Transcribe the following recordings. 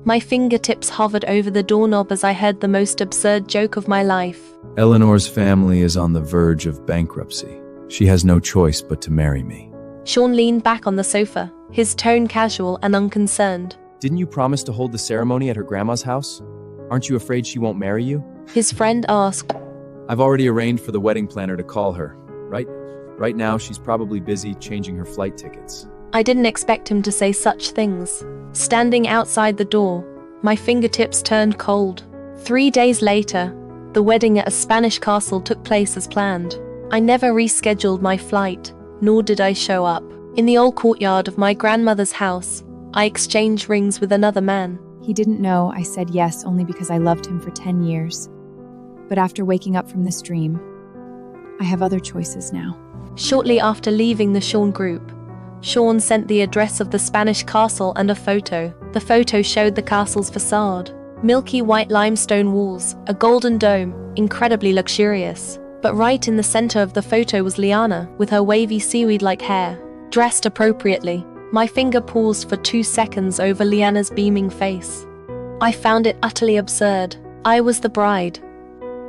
My fingertips hovered over the doorknob as I heard the most absurd joke of my life. Eleanor's family is on the verge of bankruptcy. She has no choice but to marry me. Sean leaned back on the sofa, his tone casual and unconcerned. Didn't you promise to hold the ceremony at her grandma's house? Aren't you afraid she won't marry you? His friend asked. I've already arranged for the wedding planner to call her, right? Right now, she's probably busy changing her flight tickets. I didn't expect him to say such things. Standing outside the door, my fingertips turned cold. 3 days later, the wedding at a Spanish castle took place as planned. I never rescheduled my flight, nor did I show up. In the old courtyard of my grandmother's house, I exchanged rings with another man. He didn't know I said yes only because I loved him for 10 years. But after waking up from this dream, I have other choices now. Shortly after leaving the Sean group, Sean sent the address of the Spanish castle and a photo. The photo showed the castle's facade. Milky white limestone walls, a golden dome, incredibly luxurious. But right in the center of the photo was Liana, with her wavy seaweed-like hair, dressed appropriately. My finger paused for 2 seconds over Liana's beaming face. I found it utterly absurd. I was the bride.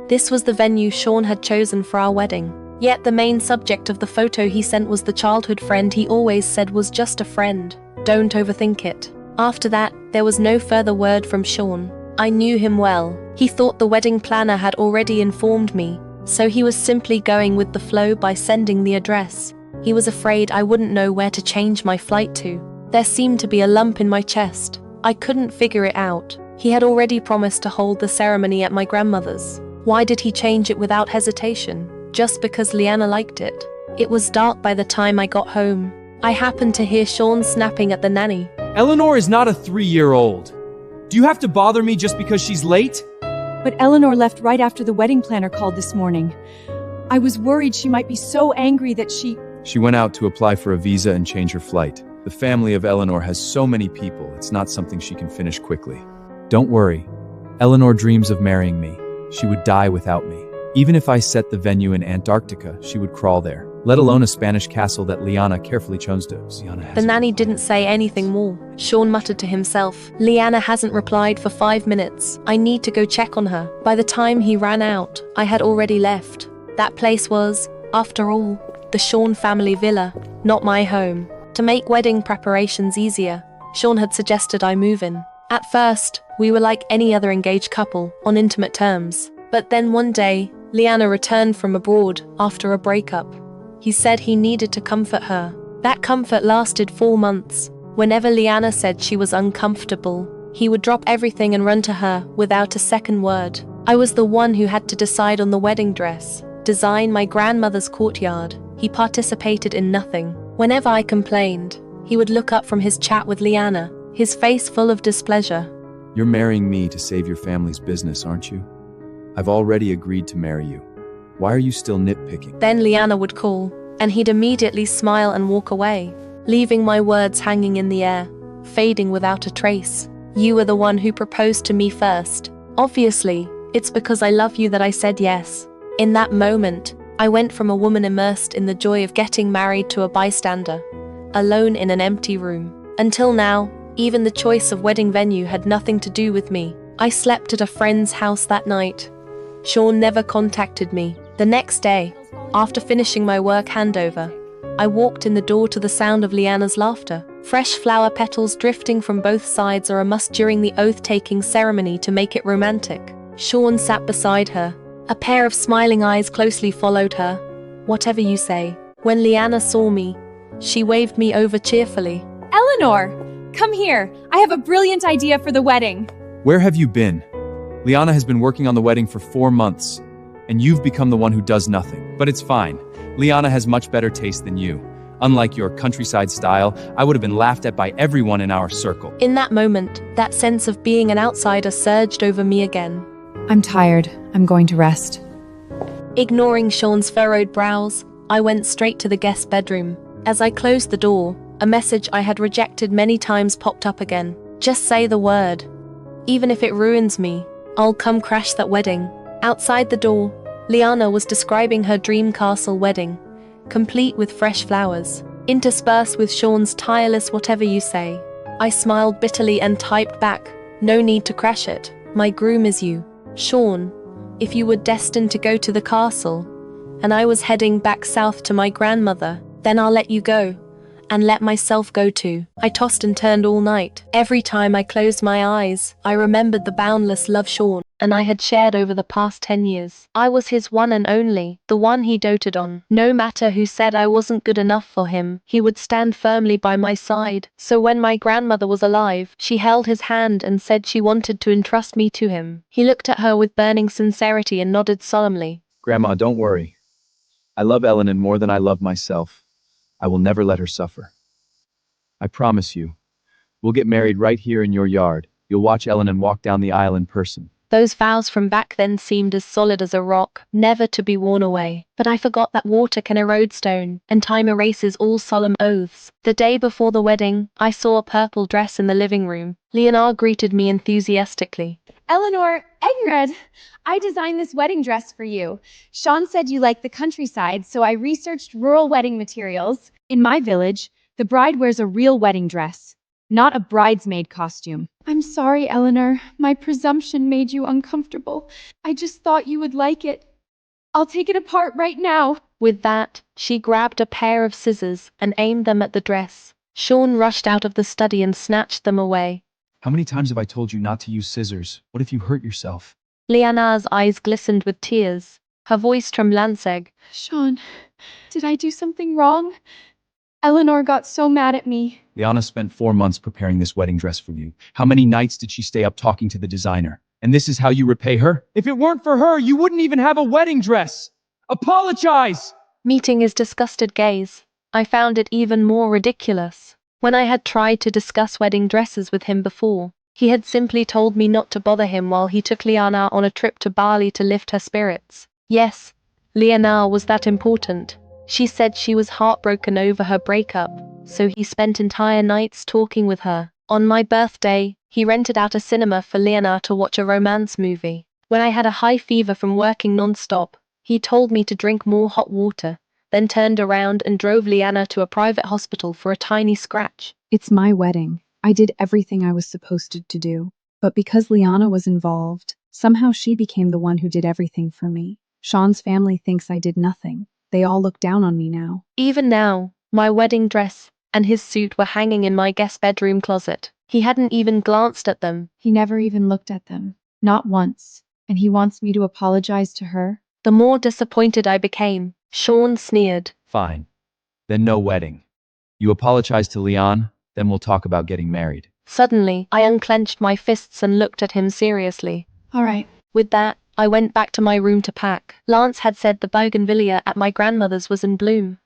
This was the venue Sean had chosen for our wedding. Yet the main subject of the photo he sent was the childhood friend he always said was just a friend. Don't overthink it. After that, there was no further word from Sean. I knew him well. He thought the wedding planner had already informed me, so he was simply going with the flow by sending the address. He was afraid I wouldn't know where to change my flight to. There seemed to be a lump in my chest. I couldn't figure it out. He had already promised to hold the ceremony at my grandmother's. Why did he change it without hesitation? Just because Liana liked it? It was dark by the time I got home. I happened to hear Sean snapping at the nanny. Eleanor is not a 3-year-old. Do you have to bother me just because she's late? But Eleanor left right after the wedding planner called this morning. I was worried she might be so angry that she went out to apply for a visa and change her flight. The family of Eleanor has so many people, it's not something she can finish quickly. Don't worry. Eleanor dreams of marrying me. She would die without me. Even if I set the venue in Antarctica, she would crawl there, let alone a Spanish castle that Liana carefully chose to. The nanny didn't say anything more. Sean muttered to himself. Liana hasn't replied for 5 minutes. I need to go check on her. By the time he ran out, I had already left. That place was, after all, the Sean family villa, not my home. To make wedding preparations easier, Sean had suggested I move in. At first, we were like any other engaged couple, on intimate terms. But then one day, Liana returned from abroad after a breakup. He said he needed to comfort her. That comfort lasted 4 months. Whenever Liana said she was uncomfortable, he would drop everything and run to her without a second word. I was the one who had to decide on the wedding dress, design my grandmother's courtyard. He participated in nothing. Whenever I complained, he would look up from his chat with Liana, his face full of displeasure. You're marrying me to save your family's business, aren't you? I've already agreed to marry you. Why are you still nitpicking? Then Liana would call, and he'd immediately smile and walk away, leaving my words hanging in the air, fading without a trace. You were the one who proposed to me first. Obviously, it's because I love you that I said yes. In that moment, I went from a woman immersed in the joy of getting married to a bystander, alone in an empty room. Until now, even the choice of wedding venue had nothing to do with me. I slept at a friend's house that night. Sean never contacted me. The next day, after finishing my work handover, I walked in the door to the sound of Liana's laughter. Fresh flower petals drifting from both sides are a must during the oath-taking ceremony to make it romantic. Sean sat beside her. A pair of smiling eyes closely followed her. Whatever you say. When Liana saw me, she waved me over cheerfully. Eleanor, come here. I have a brilliant idea for the wedding. Where have you been? Liana has been working on the wedding for 4 months, and you've become the one who does nothing. But it's fine. Liana has much better taste than you. Unlike your countryside style, I would have been laughed at by everyone in our circle. In that moment, that sense of being an outsider surged over me again. I'm tired. I'm going to rest. Ignoring Sean's furrowed brows, I went straight to the guest bedroom. As I closed the door, a message I had rejected many times popped up again. Just say the word. Even if it ruins me, I'll come crash that wedding. Outside the door, Liana was describing her dream castle wedding, complete with fresh flowers, interspersed with Sean's tireless whatever you say. I smiled bitterly and typed back, No need to crash it. My groom is you. Sean, if you were destined to go to the castle, and I was heading back south to my grandmother, then I'll let you go. And let myself go too. I tossed and turned all night. Every time I closed my eyes, I remembered the boundless love Sean and I had shared over the past 10 years. I was his one and only, the one he doted on. No matter who said I wasn't good enough for him, he would stand firmly by my side. So when my grandmother was alive, she held his hand and said she wanted to entrust me to him. He looked at her with burning sincerity and nodded solemnly. Grandma, don't worry. I love Eleanor more than I love myself. I will never let her suffer. I promise you. We'll get married right here in your yard. You'll watch Eleanor walk down the aisle in person. Those vows from back then seemed as solid as a rock, never to be worn away. But I forgot that water can erode stone, and time erases all solemn oaths. The day before the wedding, I saw a purple dress in the living room. Leonard greeted me enthusiastically. Eleanor, Ingrid, I designed this wedding dress for you. Sean said you like the countryside, so I researched rural wedding materials. In my village, the bride wears a real wedding dress, not a bridesmaid costume. I'm sorry, Eleanor. My presumption made you uncomfortable. I just thought you would like it. I'll take it apart right now. With that, she grabbed a pair of scissors and aimed them at the dress. Sean rushed out of the study and snatched them away. How many times have I told you not to use scissors? What if you hurt yourself? Liana's eyes glistened with tears. Her voice trembled. Sean, did I do something wrong? Eleanor got so mad at me. Liana spent 4 months preparing this wedding dress for you. How many nights did she stay up talking to the designer? And this is how you repay her? If it weren't for her, you wouldn't even have a wedding dress. Apologize! Meeting his disgusted gaze, I found it even more ridiculous. When I had tried to discuss wedding dresses with him before, he had simply told me not to bother him while he took Liana on a trip to Bali to lift her spirits. Yes, Liana was that important. She said she was heartbroken over her breakup, so he spent entire nights talking with her. On my birthday, he rented out a cinema for Liana to watch a romance movie. When I had a high fever from working non-stop, he told me to drink more hot water, then turned around and drove Liana to a private hospital for a tiny scratch. It's my wedding. I did everything I was supposed to do. But because Liana was involved, somehow she became the one who did everything for me. Sean's family thinks I did nothing. They all look down on me now. Even now, my wedding dress and his suit were hanging in my guest bedroom closet. He hadn't even glanced at them. He never even looked at them. Not once. And he wants me to apologize to her? The more disappointed I became, Sean sneered. Fine. Then no wedding. You apologize to Leon, then we'll talk about getting married. Suddenly, I unclenched my fists and looked at him seriously. All right. With that, I went back to my room to pack. Lance had said the bougainvillea at my grandmother's was in bloom.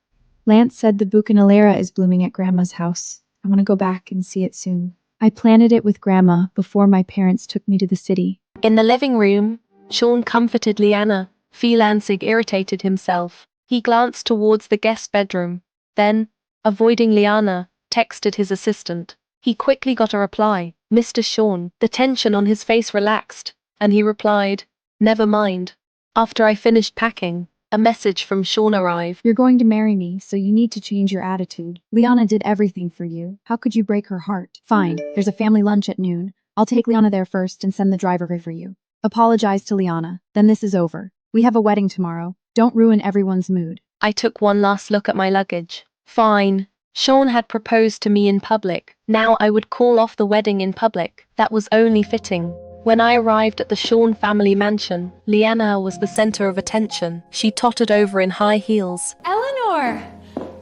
Lance said the buchanalera is blooming at Grandma's house. I want to go back and see it soon. I planted it with Grandma before my parents took me to the city. In the living room, Sean comforted Liana. Lansig irritated himself. He glanced towards the guest bedroom. Then, avoiding Liana, texted his assistant. He quickly got a reply. Mr. Sean. The tension on his face relaxed, and he replied, "Never mind." After I finished packing, a message from Sean arrived. You're going to marry me, so you need to change your attitude. Liana did everything for you. How could you break her heart? Fine, there's a family lunch at noon. I'll take Liana there first and send the driver for you. Apologize to Liana, then this is over. We have a wedding tomorrow. Don't ruin everyone's mood. I took one last look at my luggage. Fine. Sean had proposed to me in public. Now I would call off the wedding in public. That was only fitting. When I arrived at the Sean family mansion, Liana was the center of attention. She tottered over in high heels. Eleanor!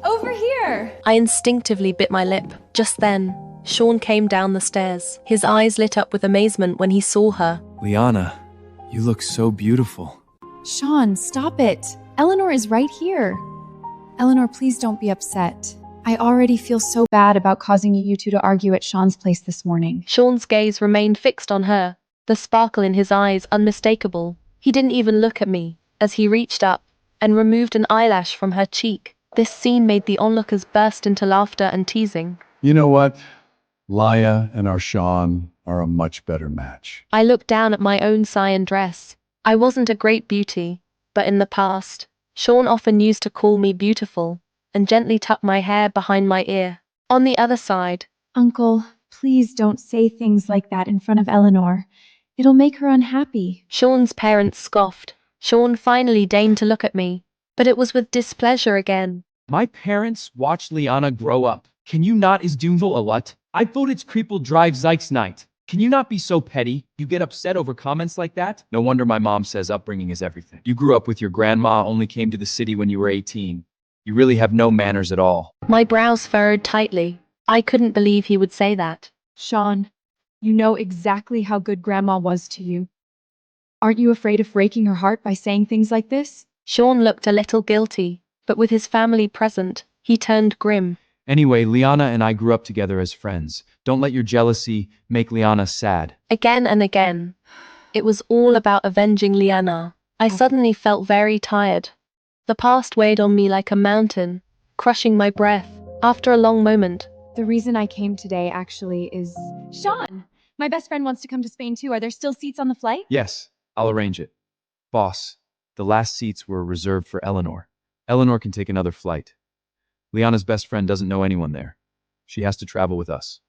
Over here! I instinctively bit my lip. Just then, Sean came down the stairs. His eyes lit up with amazement when he saw her. Liana, you look so beautiful. Sean, stop it. Eleanor is right here. Eleanor, please don't be upset. I already feel so bad about causing you two to argue at Sean's place this morning. Sean's gaze remained fixed on her, the sparkle in his eyes unmistakable. He didn't even look at me, as he reached up and removed an eyelash from her cheek. This scene made the onlookers burst into laughter and teasing. You know what? Laya and our Sean are a much better match. I looked down at my own cyan dress. I wasn't a great beauty, but in the past, Sean often used to call me beautiful and gently tuck my hair behind my ear. On the other side, Uncle, Please don't say things like that in front of Eleanor. It'll make her unhappy. Sean's parents scoffed. Sean finally deigned to look at me, but it was with displeasure again. My parents watched Liana grow up. Can you not is doomful a lot? I thought it's creeple drive Zykes night. Can you not be so petty? You get upset over comments like that? No wonder my mom says upbringing is everything. You grew up with your grandma, only came to the city when you were 18. You really have no manners at all. My brows furrowed tightly. I couldn't believe he would say that. Sean, you know exactly how good Grandma was to you. Aren't you afraid of breaking her heart by saying things like this? Sean looked a little guilty, but with his family present, he turned grim. Anyway, Liana and I grew up together as friends. Don't let your jealousy make Liana sad. Again and again. It was all about avenging Liana. I suddenly felt very tired. The past weighed on me like a mountain, crushing my breath. After a long moment, The reason I came today actually is... Sean! My best friend wants to come to Spain too. Are there still seats on the flight? Yes, I'll arrange it. Boss, the last seats were reserved for Eleanor. Eleanor can take another flight. Liana's best friend doesn't know anyone there. She has to travel with us.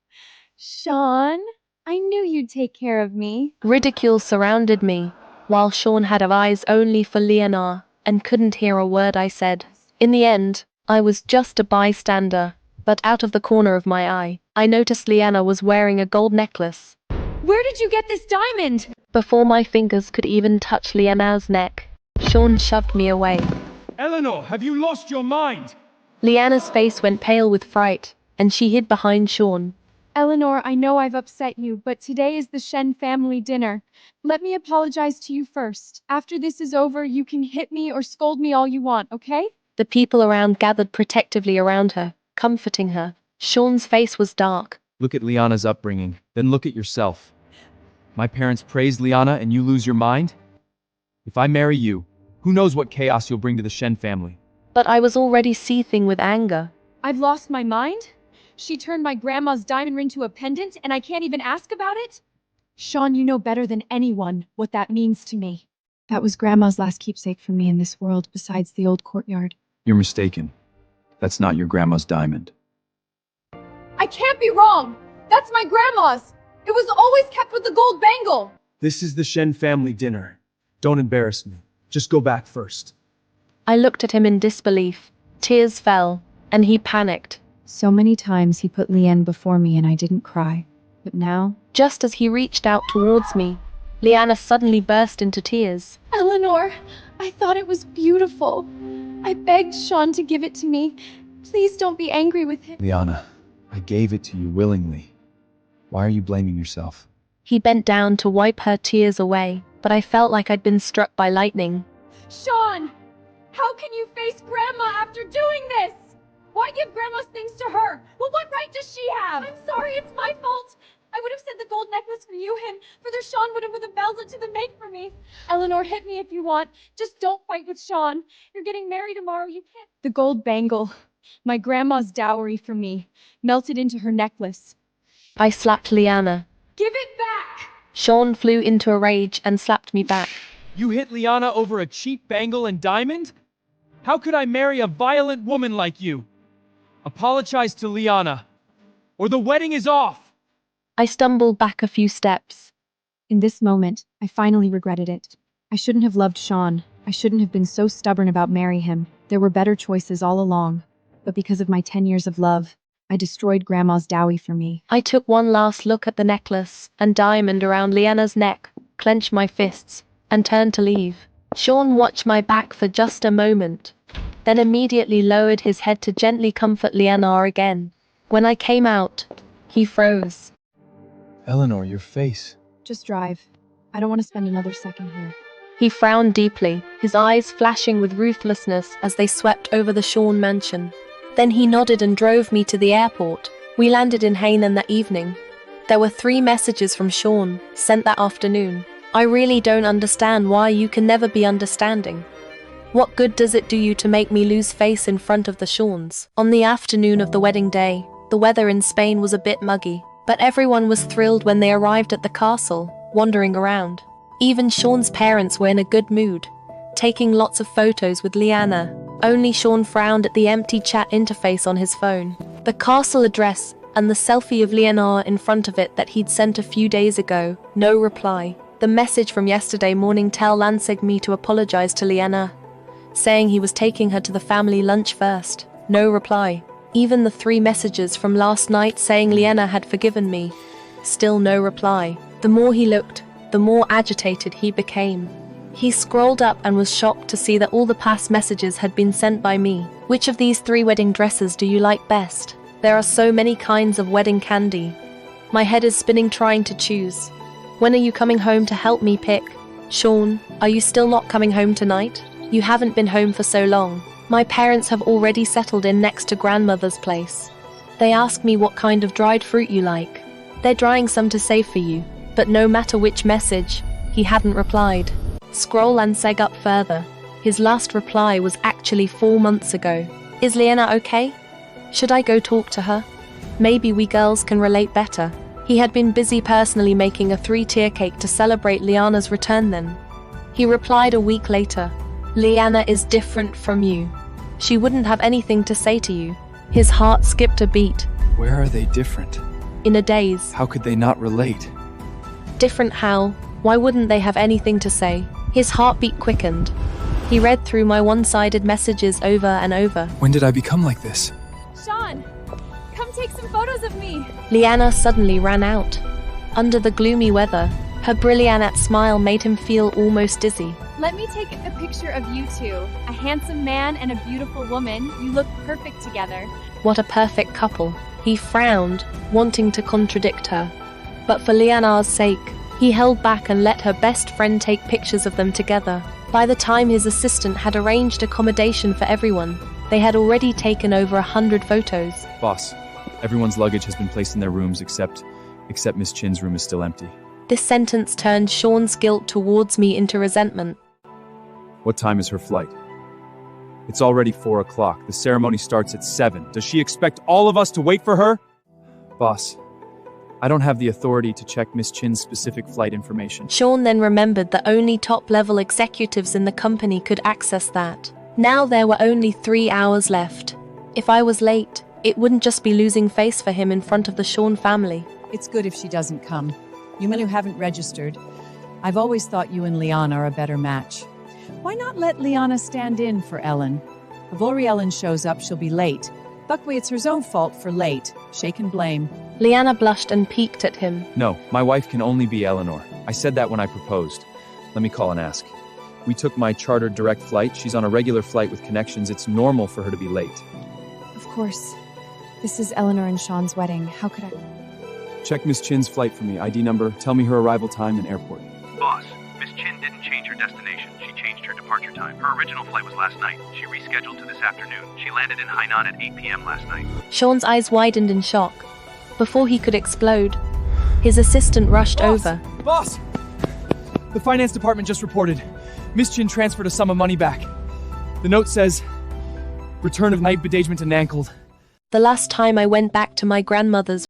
Sean, I knew you'd take care of me. ridicule surrounded me, while Sean had eyes only for Leonor and couldn't hear a word I said. In the end, I was just a bystander, but out of the corner of my eye, I noticed Liana was wearing a gold necklace. Where did you get this diamond? Before my fingers could even touch Liana's neck, Sean shoved me away. Eleanor, have you lost your mind? Liana's face went pale with fright, and she hid behind Sean. Eleanor, I know I've upset you, but today is the Shen family dinner. Let me apologize to you first. After this is over, you can hit me or scold me all you want, okay? The people around gathered protectively around her, comforting her. Sean's face was dark. Look at Liana's upbringing, then look at yourself. My parents praised Liana and you lose your mind? If I marry you, who knows what chaos you'll bring to the Shen family? But I was already seething with anger. I've lost my mind? She turned my grandma's diamond ring to a pendant and I can't even ask about it? Sean, you know better than anyone what that means to me. That was Grandma's last keepsake for me in this world, besides the old courtyard. You're mistaken. That's not your grandma's diamond. I can't be wrong! That's my grandma's! It was always kept with the gold bangle! This is the Shen family dinner. Don't embarrass me. Just go back first. I looked at him in disbelief. Tears fell, and he panicked. So many times he put Liane before me and I didn't cry. But now, Just as he reached out towards me, Liana suddenly burst into tears. Eleanor, I thought it was beautiful. I begged Sean to give it to me. Please don't be angry with him. Liana, I gave it to you willingly. Why are you blaming yourself? He bent down to wipe her tears away, but I felt like I'd been struck by lightning. Sean! How can you face Grandma after doing this? Why give Grandma's things to her? Well, what right does she have? I'm sorry, it's my fault. I would have said the gold necklace for you, and further Sean would have put the bells into the make for me. Eleanor, hit me if you want. Just don't fight with Sean. You're getting married tomorrow, you can't. The gold bangle, my grandma's dowry for me, melted into her necklace. I slapped Liana. Give it back! Sean flew into a rage and slapped me back. You hit Liana over a cheap bangle and diamond? How could I marry a violent woman like you? Apologize to Liana, or the wedding is off! I stumbled back a few steps. in this moment, I finally regretted it. I shouldn't have loved Sean. I shouldn't have been so stubborn about marrying him. There were better choices all along. But because of my 10 years of love, I destroyed Grandma's dowry for me. I took one last look at the necklace and diamond around Liana's neck, clenched my fists, and turned to leave. Sean watched my back for just a moment, then immediately lowered his head to gently comfort Liana again. When I came out, he froze. Eleanor, your face. Just drive. I don't want to spend another second here. He frowned deeply, his eyes flashing with ruthlessness as they swept over the Sean mansion. Then he nodded and drove me to the airport. We landed in Hainan that evening. There were 3 messages from Sean, sent that afternoon. I really don't understand why you can never be understanding. What good does it do you to make me lose face in front of the Seans? On the afternoon of the wedding day, the weather in Spain was a bit muggy, but everyone was thrilled when they arrived at the castle, wandering around. Even Sean's parents were in a good mood, taking lots of photos with Liana. Only Sean frowned at the empty chat interface on his phone. The castle address and the selfie of Leonard in front of it that he'd sent a few days ago. No reply. The message from yesterday morning tell Lanseg me to apologize to Liana, saying he was taking her to the family lunch first. No reply. Even the 3 messages from last night saying Liana had forgiven me. Still no reply. The more he looked, the more agitated he became. He scrolled up and was shocked to see that all the past messages had been sent by me. Which of these 3 wedding dresses do you like best? There are so many kinds of wedding candy. My head is spinning trying to choose. When are you coming home to help me pick? Sean, are you still not coming home tonight? You haven't been home for so long. My parents have already settled in next to grandmother's place. They ask me what kind of dried fruit you like. They're drying some to save for you. But no matter which message, he hadn't replied. Scroll and seg up further. His last reply was actually 4 months ago. Is Liana okay? Should I go talk to her? Maybe we girls can relate better. He had been busy personally making a 3-tier cake to celebrate Liana's return then. He replied a week later. Liana is different from you. She wouldn't have anything to say to you. His heart skipped a beat. Where are they different? In a daze. How could they not relate? Different how? Why wouldn't they have anything to say? His heartbeat quickened. He read through my one-sided messages over and over. When did I become like this? Sean, come take some photos of me. Liana suddenly ran out. Under the gloomy weather, her brilliant smile made him feel almost dizzy. Let me take a picture of you two. A handsome man and a beautiful woman. You look perfect together. What a perfect couple. He frowned, wanting to contradict her. But for Liana's sake, he held back and let her best friend take pictures of them together. By the time his assistant had arranged accommodation for everyone, they had already taken over 100 photos. Boss, everyone's luggage has been placed in their rooms except Miss Chin's room is still empty. This sentence turned Sean's guilt towards me into resentment. What time is her flight? It's already 4 o'clock. The ceremony starts at 7. Does she expect all of us to wait for her? Boss, I don't have the authority to check Miss Chin's specific flight information. Sean then remembered that only top-level executives in the company could access that. Now there were only 3 hours left. If I was late, it wouldn't just be losing face for him in front of the Sean family. It's good if she doesn't come. You men who haven't registered, I've always thought you and Liana are a better match. Why not let Liana stand in for Ellen? If Ellen shows up, she'll be late. Buckway, it's her own fault for late. Shake and blame. Liana blushed and peeked at him. No, my wife can only be Eleanor. I said that when I proposed. Let me call and ask. We took my chartered direct flight. She's on a regular flight with connections. It's normal for her to be late. Of course. This is Eleanor and Sean's wedding. How could I... Check Miss Chin's flight for me. ID number. Tell me her arrival time and airport. Boss, Miss Chin didn't change her destination. She changed her departure time. Her original flight was last night. She rescheduled to this afternoon. She landed in Hainan at 8 p.m. last night. Sean's eyes widened in shock. Before he could explode, his assistant rushed over. Boss! The finance department just reported. Miss Chin transferred a sum of money back. The note says, return of night bedagement and ankled. The last time I went back to my grandmother's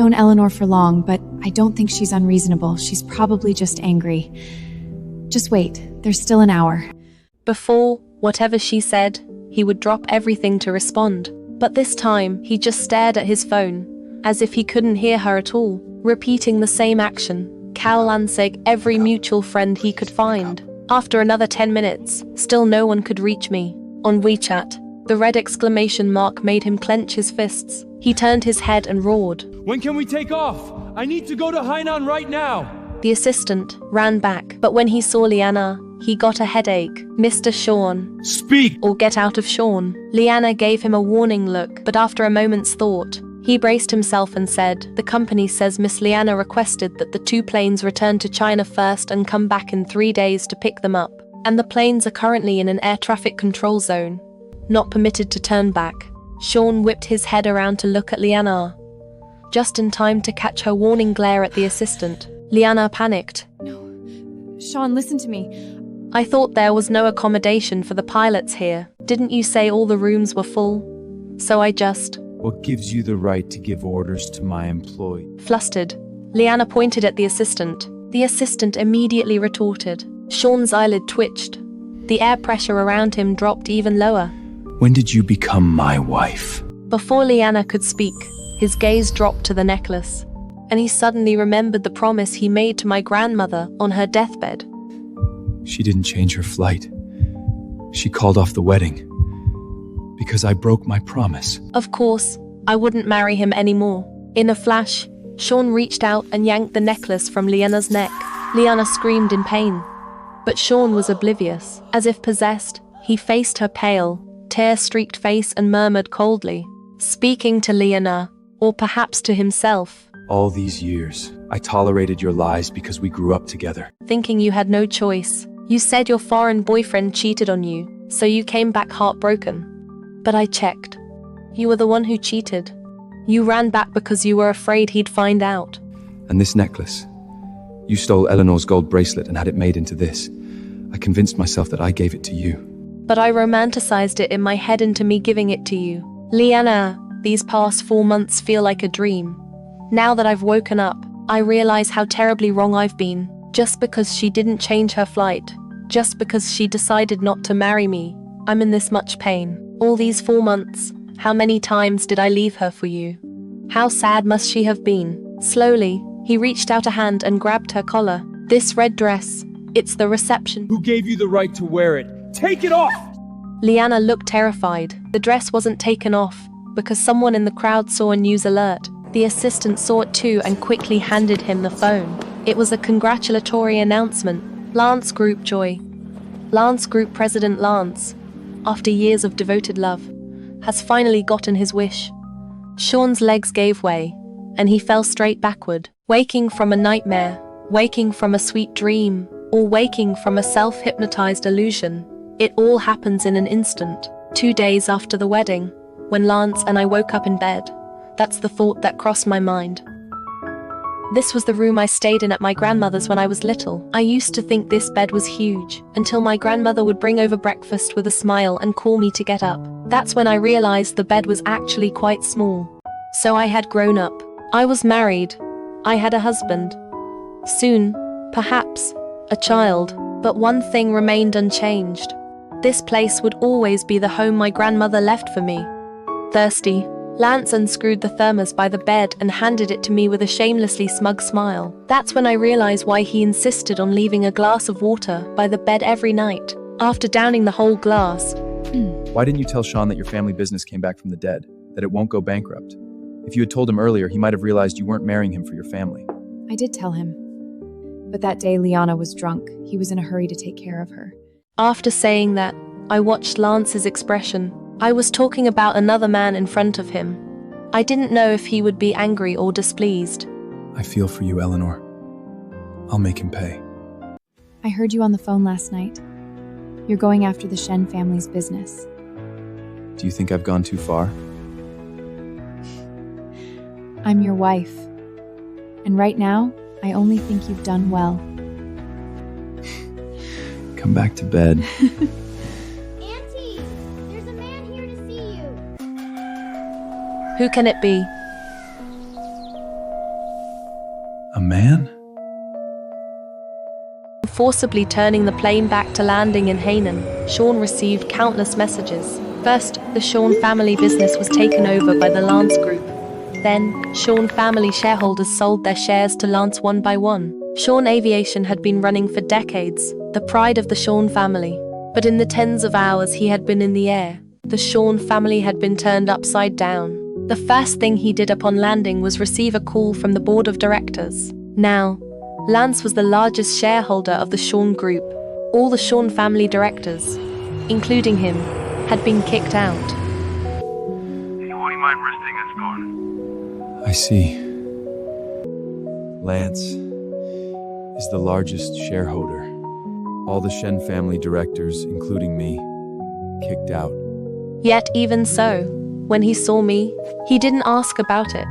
known Eleanor for long, but I don't think she's unreasonable. She's probably just angry. Just wait, there's still an hour. Before, whatever she said, he would drop everything to respond. But this time, he just stared at his phone, as if he couldn't hear her at all, repeating the same action. Lansig every mutual friend he could find. After another 10 minutes, still no one could reach me. On WeChat, the red exclamation mark made him clench his fists. He turned his head and roared. When can we take off? I need to go to Hainan right now. The assistant ran back, but when he saw Liana, he got a headache. Mr. Sean. Speak! Or get out of Sean. Liana gave him a warning look, but after a moment's thought, he braced himself and said, the company says Miss Liana requested that the 2 planes return to China first and come back in 3 days to pick them up. And the planes are currently in an air traffic control zone. Not permitted to turn back. Sean whipped his head around to look at Liana, just in time to catch her warning glare at the assistant. Liana panicked. No. Sean, listen to me. I thought there was no accommodation for the pilots here. Didn't you say all the rooms were full? So I just... What gives you the right to give orders to my employee? Flustered, Liana pointed at the assistant. The assistant immediately retorted. Sean's eyelid twitched. The air pressure around him dropped even lower. When did you become my wife? Before Liana could speak, his gaze dropped to the necklace, and he suddenly remembered the promise he made to my grandmother on her deathbed. She didn't change her flight. She called off the wedding. Because I broke my promise. Of course, I wouldn't marry him anymore. In a flash, Sean reached out and yanked the necklace from Liana's neck. Liana screamed in pain. But Sean was oblivious. As if possessed, he faced her pale, tear-streaked face and murmured coldly, speaking to Liana, or perhaps to himself. All these years, I tolerated your lies because we grew up together. Thinking you had no choice. You said your foreign boyfriend cheated on you, so you came back heartbroken. But I checked. You were the one who cheated. You ran back because you were afraid he'd find out. And this necklace? You stole Eleanor's gold bracelet and had it made into this. I convinced myself that I gave it to you. But I romanticized it in my head into me giving it to you. Liana, these past 4 months feel like a dream. Now that I've woken up, I realize how terribly wrong I've been. Just because she didn't change her flight. Just because she decided not to marry me. I'm in this much pain. All these 4 months, how many times did I leave her for you? How sad must she have been? Slowly, he reached out a hand and grabbed her collar. This red dress, it's the reception. Who gave you the right to wear it? Take it off! Liana looked terrified. The dress wasn't taken off, because someone in the crowd saw a news alert. The assistant saw it too and quickly handed him the phone. It was a congratulatory announcement. Lance Group Joy. Lance Group President Lance, after years of devoted love, has finally gotten his wish. Sean's legs gave way, and he fell straight backward, waking from a nightmare, waking from a sweet dream, or waking from a self-hypnotized illusion. It all happens in an instant. 2 days after the wedding, when Lance and I woke up in bed, that's the thought that crossed my mind. This was the room I stayed in at my grandmother's when I was little. I used to think this bed was huge, until my grandmother would bring over breakfast with a smile and call me to get up. That's when I realized the bed was actually quite small. So I had grown up. I was married. I had a husband. Soon, perhaps, a child. But one thing remained unchanged. This place would always be the home my grandmother left for me. Thirsty, Lance unscrewed the thermos by the bed and handed it to me with a shamelessly smug smile. That's when I realized why he insisted on leaving a glass of water by the bed every night. After downing the whole glass. Why didn't you tell Sean that your family business came back from the dead, that it won't go bankrupt? If you had told him earlier, he might have realized you weren't marrying him for your family. I did tell him. But that day Liana was drunk. He was in a hurry to take care of her. After saying that, I watched Lance's expression. I was talking about another man in front of him. I didn't know if he would be angry or displeased. I feel for you, Eleanor. I'll make him pay. I heard you on the phone last night. You're going after the Shen family's business. Do you think I've gone too far? I'm your wife. And right now, I only think you've done well. Come back to bed. Auntie! There's a man here to see you! Who can it be? man? Forcibly turning the plane back to landing in Hainan, Sean received countless messages. First, the Sean family business was taken over by the Lance Group. Then, Sean family shareholders sold their shares to Lance one by one. Sean Aviation had been running for decades, the pride of the Sean family. But in the tens of hours he had been in the air, the Sean family had been turned upside down. The first thing he did upon landing was receive a call from the board of directors. Now, Lance was the largest shareholder of the Sean Group. All the Sean family directors, including him, had been kicked out. I see. Lance is the largest shareholder. All the Shen family directors, including me, kicked out. Yet even so, when he saw me, he didn't ask about it.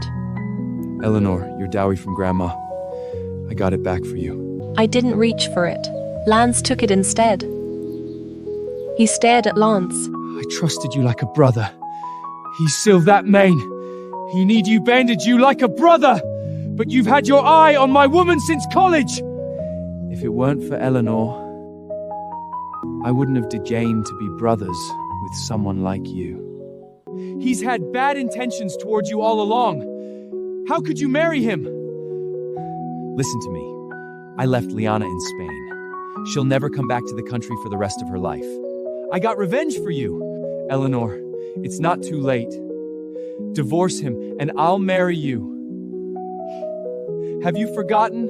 Eleanor, your dowry from Grandma. I got it back for you. I didn't reach for it. Lance took it instead. He stared at Lance. I trusted you like a brother. He's still that main. He need you banded you like a brother. But you've had your eye on my woman since college. If it weren't for Eleanor, I wouldn't have deigned to be brothers with someone like you. He's had bad intentions towards you all along. How could you marry him? Listen to me. I left Liana in Spain. She'll never come back to the country for the rest of her life. I got revenge for you. Eleanor, it's not too late. Divorce him and I'll marry you. Have you forgotten?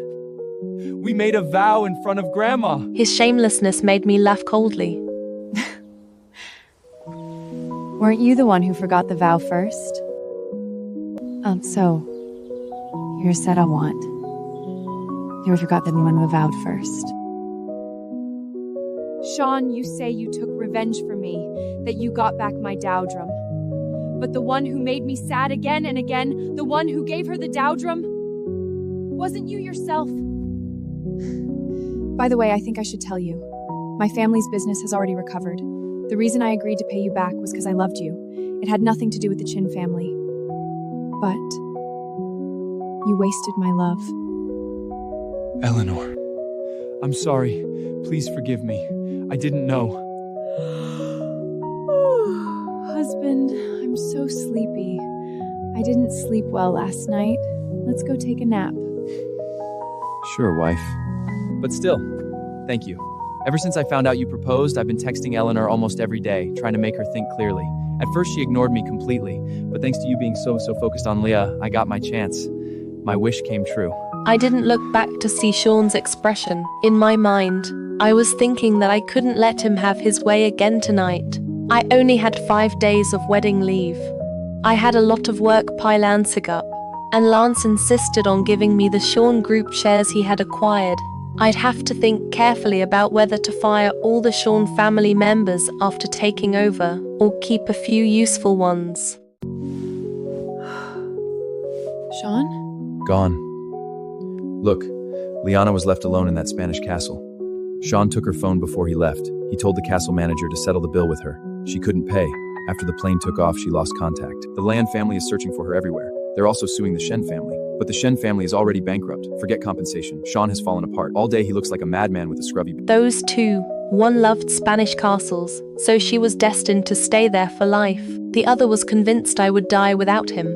We made a vow in front of Grandma. His shamelessness made me laugh coldly. Weren't you the one who forgot the vow first? So you're a set I want. You forgot that one who vowed first. Sean, you say you took revenge for me, that you got back my dowdrum. But the one who made me sad again and again, the one who gave her the dowdrum, wasn't you yourself? By the way, I think I should tell you. My family's business has already recovered. The reason I agreed to pay you back was because I loved you. It had nothing to do with the Chin family. But you wasted my love. Eleanor, I'm sorry. Please forgive me. I didn't know. Husband, I'm so sleepy. I didn't sleep well last night. Let's go take a nap. Sure, wife. But still, thank you. Ever since I found out you proposed, I've been texting Eleanor almost every day, trying to make her think clearly. At first she ignored me completely, but thanks to you being so focused on Leah, I got my chance. My wish came true. I didn't look back to see Sean's expression. In my mind, I was thinking that I couldn't let him have his way again tonight. I only had 5 days of wedding leave. I had a lot of work piling up, and Lance insisted on giving me the Sean Group shares he had acquired. I'd have to think carefully about whether to fire all the Sean family members after taking over, or keep a few useful ones. Sean? Gone. Look, Liana was left alone in that Spanish castle. Sean took her phone before he left. He told the castle manager to settle the bill with her. She couldn't pay. After the plane took off, she lost contact. The Lan family is searching for her everywhere. They're also suing the Shen family. But the Shen family is already bankrupt. Forget compensation. Sean has fallen apart. All day he looks like a madman with a scrubby beard. Those two, one loved Spanish castles, so she was destined to stay there for life. The other was convinced I would die without him.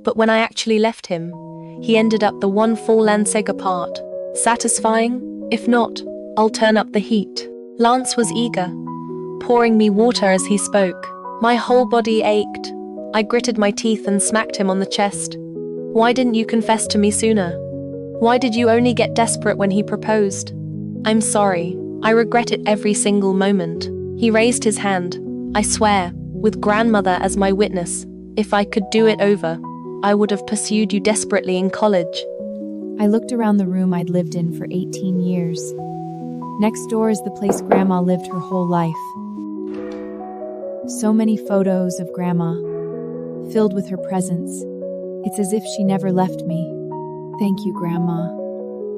But when I actually left him, he ended up the one full Lanseg apart. Satisfying? If not, I'll turn up the heat. Lance was eager, pouring me water as he spoke. My whole body ached. I gritted my teeth and smacked him on the chest. Why didn't you confess to me sooner? Why did you only get desperate when he proposed? I'm sorry. I regret it every single moment. He raised his hand. I swear, with grandmother as my witness, if I could do it over, I would have pursued you desperately in college. I looked around the room I'd lived in for 18 years. Next door is the place Grandma lived her whole life. So many photos of Grandma, filled with her presence. It's as if she never left me. Thank you, Grandma.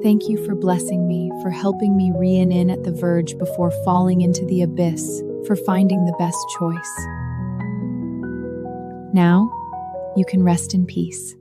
Thank you for blessing me, for helping me rein in at the verge before falling into the abyss, for finding the best choice. Now, you can rest in peace.